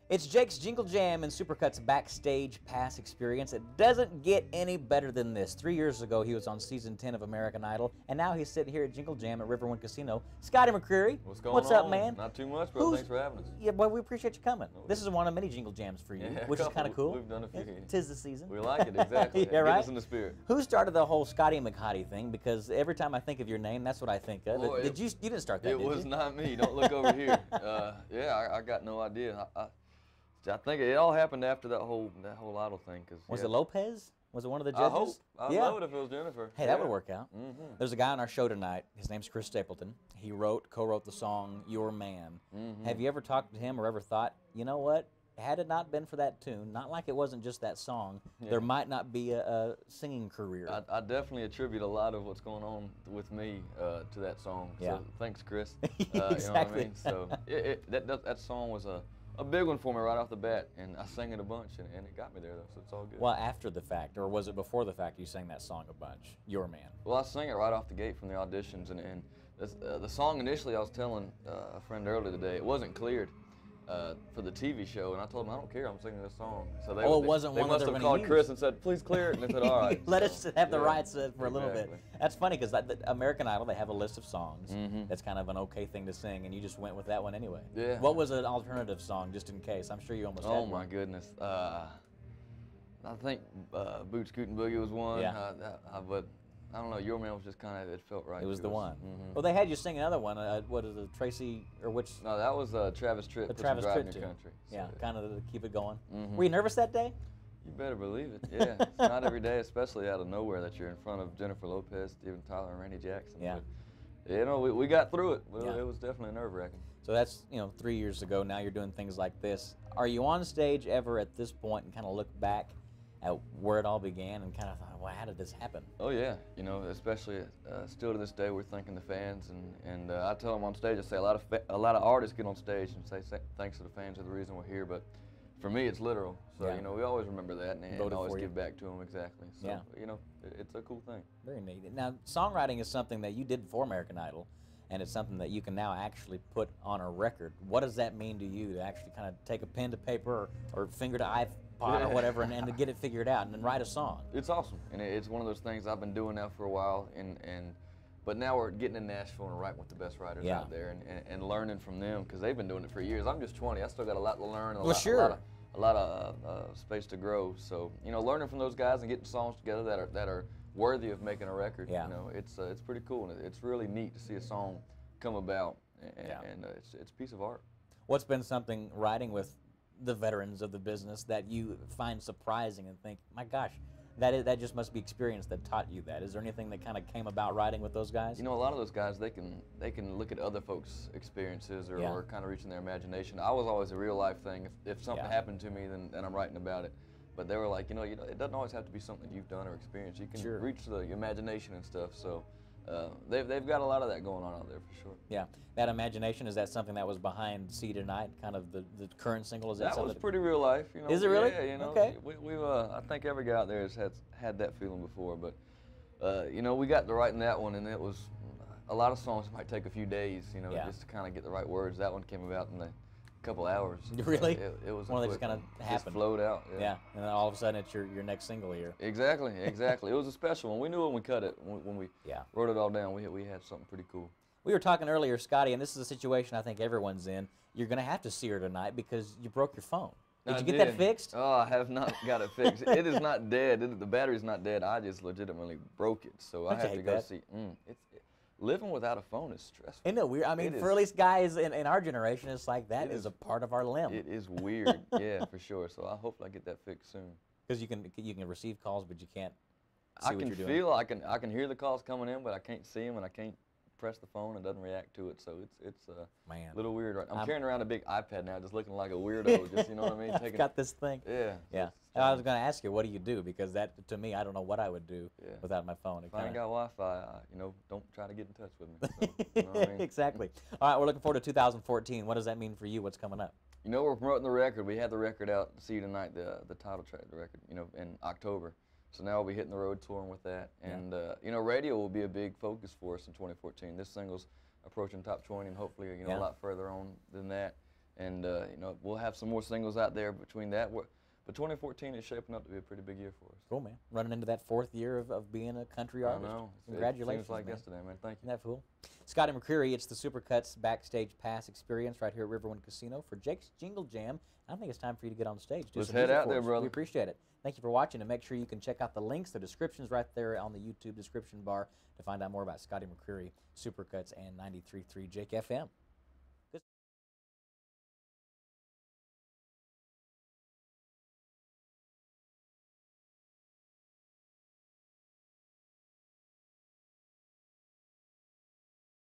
It's Jake's Jingle Jam and Supercuts Backstage Pass experience. It doesn't get any better than this. 3 years ago, he was on season 10 of American Idol, and now he's sitting here at Jingle Jam at Riverwind Casino. Scotty McCreery. What's up, man? Not too much, bro. Thanks for having us. Yeah, well, we appreciate you coming. This is one of many Jingle Jams for you, which is kind of cool. We've done a few. Tis the season. We like it, exactly. Yeah, right? Get us in the spirit. Who started the whole Scotty McCreery thing? Because every time I think of your name, that's what I think of. Well, you didn't start that, It did was you? not me. Don't look over here. Yeah, I got no idea. I think it all happened after that whole Idol thing. Was it Lopez? Was it one of the judges? I love it if it was Jennifer. Hey, that would work out. There's a guy on our show tonight. His name's Chris Stapleton. He co-wrote the song "Your Man." Have you ever talked to him or ever thought, you know what? Had it not been for that tune, not like it wasn't just that song, there might not be a singing career. I definitely attribute a lot of what's going on with me to that song. Yeah. So thanks, Chris. Exactly. You know what I mean? So that song was a big one for me right off the bat, and I sang it a bunch, and it got me there, though, so it's all good. Well, after the fact, or was it before the fact you sang that song a bunch, Your Man? Well, I sang it right off the gate from the auditions, and the song initially, I was telling a friend earlier today, it wasn't cleared for the TV show, and I told them, I don't care, I'm singing this song. So it wasn't one of They the must have called Chris and said, please clear it, and they said, all right. Let us have the rights for a little bit. That's funny, because American Idol, they have a list of songs. That's kind of an okay thing to sing, and you just went with that one anyway. Yeah. What was an alternative song, just in case? I'm sure you almost had one. Oh, my goodness. I think Boot Scootin' Boogie was one. Yeah. But I don't know, Your Man was just kind of, it felt right. It was the one. Well, they had you sing another one. What is it, Tracy, or which? No, that was Travis Tritt. The Put Travis Some Drive Tritt in too. Your Country. Yeah, So, kind of to keep it going. Were you nervous that day? You better believe it. Yeah, it's not every day, especially out of nowhere, that you're in front of Jennifer Lopez, Steven Tyler, and Randy Jackson. Yeah. But, you know, we got through it. Yeah. It was definitely nerve-wracking. So that's 3 years ago. Now you're doing things like this. Are you on stage ever at this point and kind of look back at where it all began and kind of thought, well, how did this happen? Oh yeah, you know, especially still to this day, we're thanking the fans, and I tell them on stage, I say a lot of artists get on stage and say thanks to the fans are the reason we're here, but for me it's literal. So you know, we always remember that and always give back to them. Exactly. So you know, it's a cool thing. Very neat. Now, songwriting is something that you did before American Idol, and it's something that you can now actually put on a record. What does that mean to you to actually kind of take a pen to paper or finger to iPod or whatever and to get it figured out and then write a song? It's awesome, and it's one of those things I've been doing now for a while, but now we're getting in Nashville and writing with the best writers out there and learning from them, because they've been doing it for years. I'm just 20. I still got a lot to learn, and a lot of space to grow. So, you know, learning from those guys and getting songs together that are worthy of making a record, you know, it's pretty cool, and it's really neat to see a song come about, and it's a piece of art. What's been something writing with the veterans of the business that you find surprising and think, my gosh, that just must be experience that taught you that? Is there anything that kind of came about writing with those guys? You know, a lot of those guys, they can look at other folks' experiences or kind of reaching their imagination. I was always a real life thing. If something happened to me, then I'm writing about it. But they were like, you know, it doesn't always have to be something you've done or experienced. You can reach the imagination and stuff. So they've got a lot of that going on out there for sure. Yeah, that imagination, is that something that was behind See Tonight, kind of the current single? Is that was pretty real life, you know. Is it really? Yeah, you know. Okay. I think every guy out there has had that feeling before, but you know, we got to writing that one, and it was a lot of songs might take a few days, you know, just to kind of get the right words. That one came about in a couple hours. Really? It was one that just kind of happened. Just flowed out. Yeah, and then all of a sudden it's your next single here. Exactly. It was a special one. We knew when we cut it, when we wrote it all down, we had something pretty cool. We were talking earlier, Scotty, and this is a situation I think everyone's in. You're going to have to see her tonight because you broke your phone. Did you get that fixed? Oh, I have not got it fixed. It is not dead. The battery's not dead. I just legitimately broke it, so I have to go see. Living without a phone is stressful. Isn't it weird? I mean, for at least guys in our generation, it's like that is a part of our limb. It is weird, yeah, for sure. So I hope I get that fixed soon. Because you can receive calls, but you can't see what you're doing. I can hear the calls coming in, but I can't see them, and I can't press the phone. It doesn't react to it, so it's a little weird. Right? I'm carrying around a big iPad now, just looking like a weirdo. Just, you know what I mean? I've got this thing. Yeah. I was going to ask you, what do you do? Because that, to me, I don't know what I would do without my phone. If I ain't got Wi-Fi, you know, don't try to get in touch with me. So, you know what I mean? Exactly. All right, we're looking forward to 2014. What does that mean for you? What's coming up? You know, we're promoting the record. We had the record out, See You Tonight, the title track of the record, you know, in October. So now we'll be hitting the road touring with that. And, you know, radio will be a big focus for us in 2014. This single's approaching top 20 and hopefully, you know, a lot further on than that. and you know, we'll have some more singles out there between that. But 2014 is shaping up to be a pretty big year for us. Cool, man. Running into that 4th year of being a country artist. I know. Congratulations, it seems like man. yesterday, man. Thank you. Isn't that cool? Scotty McCreery, it's the Supercuts Backstage Pass experience right here at Riverwind Casino for Jake's Jingle Jam. I think it's time for you to get on the stage. Let's head out there, brother. We appreciate it. Thank you for watching, and make sure you can check out the links, the descriptions right there on the YouTube description bar to find out more about Scotty McCreery, Supercuts, and 93.3 Jake FM.